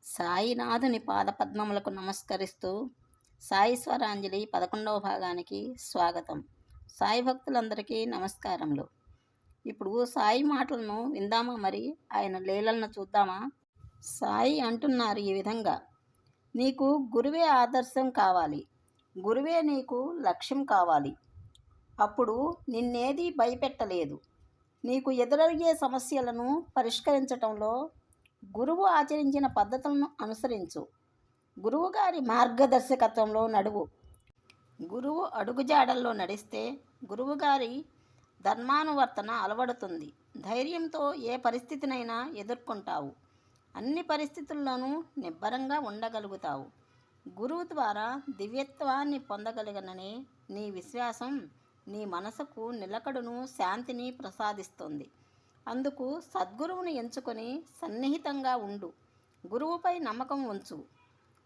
సాయినాథుని పాదపద్మములకు నమస్కరిస్తూ సాయి స్వరాంజలి 11వ భాగానికి స్వాగతం. సాయి భక్తులందరికీ నమస్కారములు. ఇప్పుడు సాయి మాటలను విందామా? మరి ఆయన లీలలను చూద్దామా? సాయి అంటున్నారు ఈ విధంగా: నీకు గురువే ఆదర్శం కావాలి, గురువే నీకు లక్ష్యం కావాలి. అప్పుడు నిన్నేది భయపెట్టలేదు. నీకు ఎదురయ్యే సమస్యలను పరిష్కరించటంలో గురువు ఆచరించిన పద్ధతులను అనుసరించు. గురువుగారి మార్గదర్శకత్వంలో నడువు. గురువు అడుగుజాడల్లో నడిస్తే గురువుగారి ధర్మానువర్తన అలవడుతుంది. ధైర్యంతో ఏ పరిస్థితినైనా ఎదుర్కొంటావు. అన్ని పరిస్థితుల్లోనూ నిబ్బరంగా ఉండగలుగుతావు. గురువు ద్వారా దివ్యత్వాన్ని పొందగలిగననే నీ విశ్వాసం నీ మనసుకు నిలకడను, శాంతిని ప్రసాదిస్తుంది. అందుకు సద్గురువును ఎంచుకొని సన్నిహితంగా ఉండు. గురువుపై నమ్మకం ఉంచు.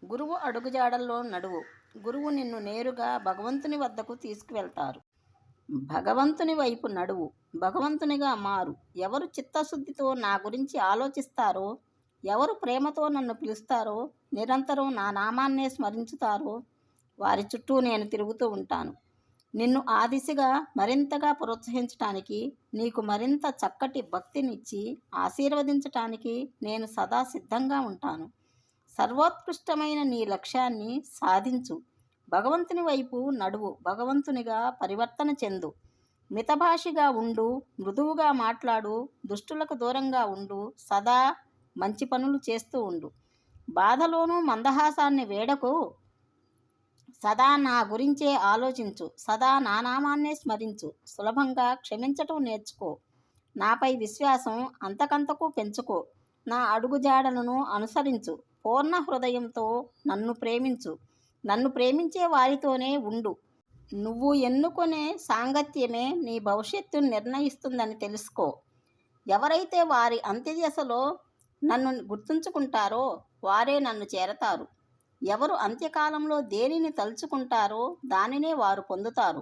గురువు అడుగుజాడల్లో నడువు. గురువు నిన్ను నేరుగా భగవంతుని వద్దకు తీసుకువెళ్తారు. భగవంతుని వైపు నడువు. భగవంతునిగా మారు. ఎవరు చిత్తశుద్ధితో నా గురించి ఆలోచిస్తారో, ఎవరు ప్రేమతో నన్ను పిలుస్తారో, నిరంతరం నా నామాన్నే స్మరించుతారో వారి చుట్టూ నేను తిరుగుతూ ఉంటాను. నిన్ను ఆ దిశగా మరింతగా ప్రోత్సహించటానికి, నీకు మరింత చక్కటి భక్తినిచ్చి ఆశీర్వదించటానికి నేను సదా సిద్ధంగా ఉంటాను. సర్వోత్కృష్టమైన నీ లక్ష్యాన్ని సాధించు. భగవంతుని వైపు నడువు. భగవంతునిగా పరివర్తన చెందు. మితభాషిగా ఉండు. మృదువుగా మాట్లాడు. దుష్టులకు దూరంగా ఉండు. సదా మంచి పనులు చేస్తూ ఉండు. బాధలోనూ మందహాసాన్ని వేడకు. సదా నా గురించే ఆలోచించు. సదా నా నామాన్నే స్మరించు. సులభంగా క్షమించటం నేర్చుకో. నాపై విశ్వాసం అంతకంతకు పెంచుకో. నా అడుగుజాడలను అనుసరించు. పూర్ణ హృదయంతో నన్ను ప్రేమించు. నన్ను ప్రేమించే వారితోనే ఉండు. నువ్వు ఎన్నుకునే సాంగత్యమే నీ భవిష్యత్తును నిర్ణయిస్తుందని తెలుసుకో. ఎవరైతే వారి అంత్యదశలో నన్ను గుర్తుంచుకుంటారో వారే నన్ను చేరతారు. ఎవరు అంత్యకాలంలో దేనిని తలుచుకుంటారో దానినే వారు పొందుతారు.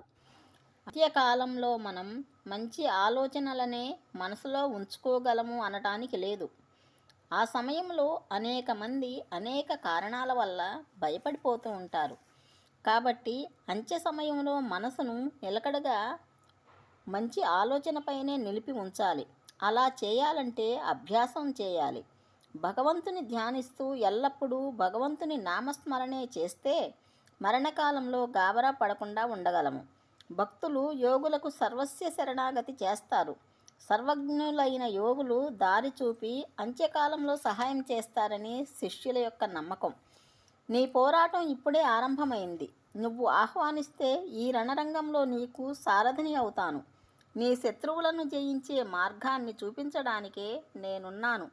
అంత్యకాలంలో మనం మంచి ఆలోచనలనే మనసులో ఉంచుకోగలము అనటానికి లేదు. ఆ సమయంలో అనేక మంది అనేక కారణాల వల్ల భయపడిపోతూ ఉంటారు. కాబట్టి అంత్య సమయంలో మనసును నిలకడగా మంచి ఆలోచనపైనే నిలిపి ఉంచాలి. అలా చేయాలంటే అభ్యాసం చేయాలి. భగవంతుని ధ్యానిస్తూ ఎల్లప్పుడూ భగవంతుని నామస్మరణే చేస్తే మరణకాలంలో గాబరా పడకుండా ఉండగలము. భక్తులు యోగులకు సర్వస్య శరణాగతి చేస్తారు. సర్వజ్ఞులైన యోగులు దారి చూపి అంత్యకాలంలో సహాయం చేస్తారని శిష్యుల యొక్క నమ్మకం. నీ పోరాటం ఇప్పుడే ఆరంభమైంది. నువ్వు ఆహ్వానిస్తే ఈ రణరంగంలో నీకు సారథిని అవుతాను. నీ శత్రువులను జయించే మార్గాన్ని చూపించడానికే నేనున్నాను.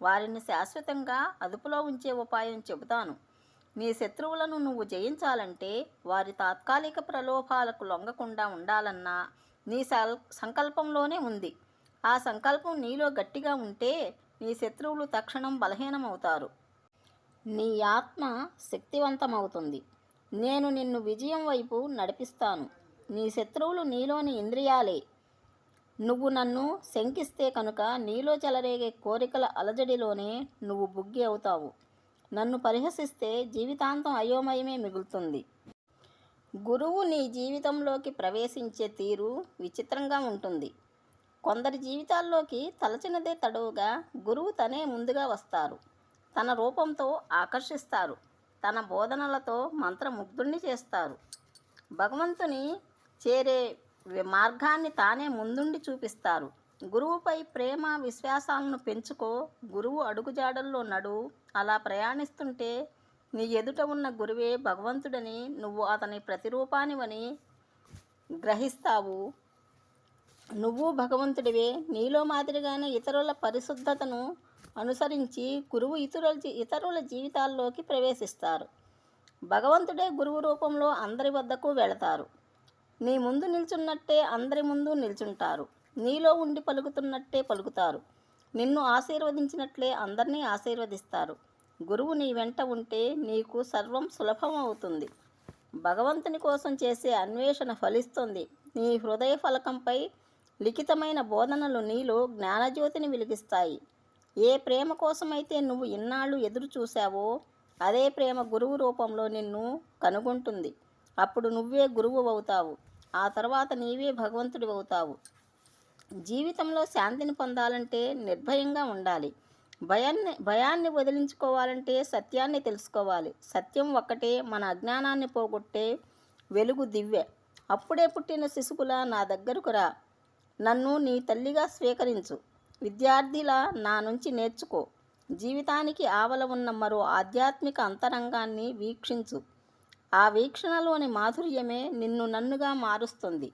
వారిని శాశ్వతంగా అదుపులో ఉంచే ఉపాయం చెబుతాను. నీ శత్రువులను నువ్వు జయించాలంటే వారి తాత్కాలిక ప్రలోభాలకు లొంగకుండా ఉండాలన్నా నీ సంకల్పంలోనే ఉంది. ఆ సంకల్పం నీలో గట్టిగా ఉంటే నీ శత్రువులు తక్షణం బలహీనమవుతారు. నీ ఆత్మ శక్తివంతమవుతుంది. నేను నిన్ను విజయం వైపు నడిపిస్తాను. నీ శత్రువులు నీలోని ఇంద్రియాలే. నువ్వు నన్ను శంకిస్తే కనుక నీలో చెలరేగే కోరికల అలజడిలోనే నువ్వు బుగ్గి అవుతావు. నన్ను పరిహసిస్తే జీవితాంతం అయోమయమే మిగులుతుంది. గురువు నీ జీవితంలోకి ప్రవేశించే తీరు విచిత్రంగా ఉంటుంది. కొందరి జీవితాల్లోకి తలచినదే తడవుగా గురువు తనే ముందుగా వస్తారు. తన రూపంతో ఆకర్షిస్తారు. తన బోధనలతో మంత్రముగ్ధుణ్ణి చేస్తారు. భగవంతుని చేరే మార్గాన్ని తానే ముందుండి చూపిస్తారు. గురువుపై ప్రేమ విశ్వాసాలను పెంచుకో. గురువు అడుగుజాడల్లో నడు. అలా ప్రయాణిస్తుంటే నీ ఎదుట ఉన్న గురువే భగవంతుడని నువ్వు అతని ప్రతిరూపానివని గ్రహిస్తావు. నువ్వు భగవంతుడివే. నీలో మాదిరిగానే ఇతరుల పరిశుద్ధతను అనుసరించి గురువు ఇతరుల జీవితాల్లోకి ప్రవేశిస్తారు. భగవంతుడే గురువు రూపంలో అందరి వద్దకు వెళతారు. నీ ముందు నిల్చున్నట్టే అందరి ముందు నిల్చుంటారు. నీలో ఉండి పలుకుతున్నట్టే పలుకుతారు. నిన్ను ఆశీర్వదించినట్లే అందరినీ ఆశీర్వదిస్తారు. గురువు నీ వెంట ఉంటే నీకు సర్వం సులభం అవుతుంది. భగవంతుని కోసం చేసే అన్వేషణ ఫలిస్తుంది. నీ హృదయ ఫలకంపై లిఖితమైన బోధనలు నీలో జ్ఞానజ్యోతిని వెలిగిస్తాయి. ఏ ప్రేమ కోసమైతే నువ్వు ఇన్నాళ్ళు ఎదురు చూశావో అదే ప్రేమ గురువు రూపంలో నిన్ను కనుగొంటుంది. అప్పుడు నువ్వే గురువు అవుతావు. ఆ తర్వాత నీవే భగవంతుడి అవుతావు. జీవితంలో శాంతిని పొందాలంటే నిర్భయంగా ఉండాలి. భయాన్ని వదిలించుకోవాలంటే సత్యాన్ని తెలుసుకోవాలి. సత్యం ఒక్కటే మన అజ్ఞానాన్ని పోగొట్టే వెలుగు దివ్య. అప్పుడే పుట్టిన శిశువులా నా దగ్గరకు రా. నన్ను నీ తల్లిగా స్వీకరించు. విద్యార్థిలా నా నుంచి నేర్చుకో. జీవితానికి ఆవల ఉన్న మరో ఆధ్యాత్మిక అంతరంగాన్ని వీక్షించు. ఆ వీక్షణలోని మాధుర్యమే నిన్ను నన్నుగా మారుస్తుంది.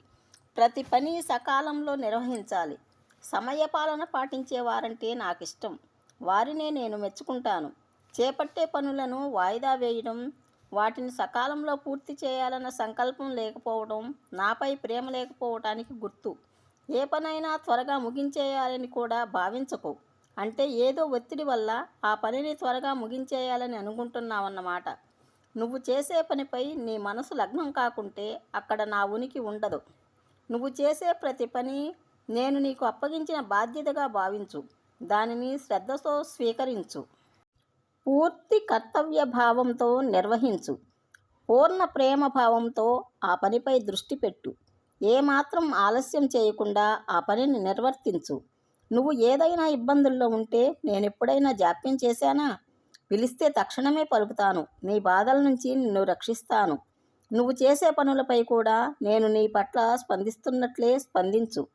ప్రతి పని సకాలంలో నిర్వహించాలి. సమయపాలన పాటించేవారంటే నాకిష్టం. వారినే నేను మెచ్చుకుంటాను. చేపట్టే పనులను వాయిదా వేయడం, వాటిని సకాలంలో పూర్తి చేయాలన్న సంకల్పం లేకపోవడం నాపై ప్రేమ లేకపోవటానికి గుర్తు. ఏ పనైనా త్వరగా ముగించేయాలని కూడా భావించకు. అంటే ఏదో ఒత్తిడి వల్ల ఆ పనిని త్వరగా ముగించేయాలని అనుకుంటున్నావన్నమాట. నువ్వు చేసే పనిపై నీ మనసు లగ్నం కాకుంటే అక్కడ నా ఉనికి ఉండదు. నువ్వు చేసే ప్రతి పని నేను నీకు అప్పగించిన బాధ్యతగా భావించు. దానిని శ్రద్ధతో స్వీకరించు. పూర్తి కర్తవ్య భావంతో నిర్వహించు. పూర్ణ ప్రేమ భావంతో ఆ పనిపై దృష్టి పెట్టు. ఏమాత్రం ఆలస్యం చేయకుండా ఆ పనిని నిర్వర్తించు. నువ్వు ఏదైనా ఇబ్బందుల్లో ఉంటే నేనెప్పుడైనా జాప్యం చేశానా? పిలిస్తే తక్షణమే పలుకుతాను. నీ బాధల నుంచి నిన్ను రక్షిస్తాను. నువ్వు చేసే పనులపై కూడా నేను నీ పట్ల స్పందిస్తున్నట్లే స్పందించు.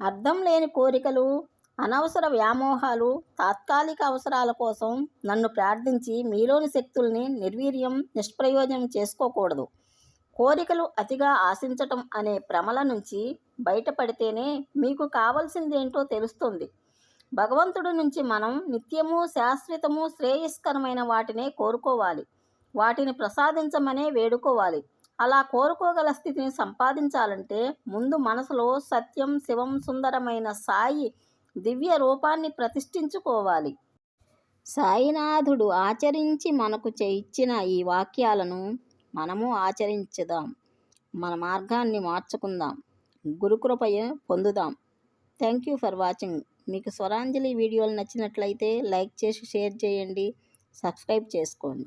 అర్థం లేని కోరికలు, అనవసర వ్యామోహాలు, తాత్కాలిక అవసరాల కోసం నన్ను ప్రార్థించి మీలోని శక్తుల్ని నిర్వీర్యం, నిష్ప్రయోజనం చేసుకోకూడదు. కోరికలు అతిగా ఆశించటం అనే భ్రమల నుంచి బయటపడితేనే మీకు కావలసిందేంటో తెలుస్తుంది. భగవంతుడి నుంచి మనం నిత్యము, శాశ్వతము, శ్రేయస్కరమైన వాటినే కోరుకోవాలి. వాటిని ప్రసాదించమనే వేడుకోవాలి. అలా కోరుకోగల స్థితిని సంపాదించాలంటే ముందు మనసులో సత్యం, శివం, సుందరమైన సాయి దివ్య రూపాన్ని ప్రతిష్ఠించుకోవాలి. సాయినాథుడు ఆచరించి మనకు ఇచ్చిన ఈ వాక్యాలను మనము ఆచరించుదాం. మన మార్గాన్ని మార్చుకుందాం. గురుకృపయ పొందుదాం. Thank you for watching. మీకు స్వరాంజలి వీడియోలు నచ్చినట్లయితే లైక్ చేసి షేర్ చేయండి. సబ్స్క్రైబ్ చేసుకోండి.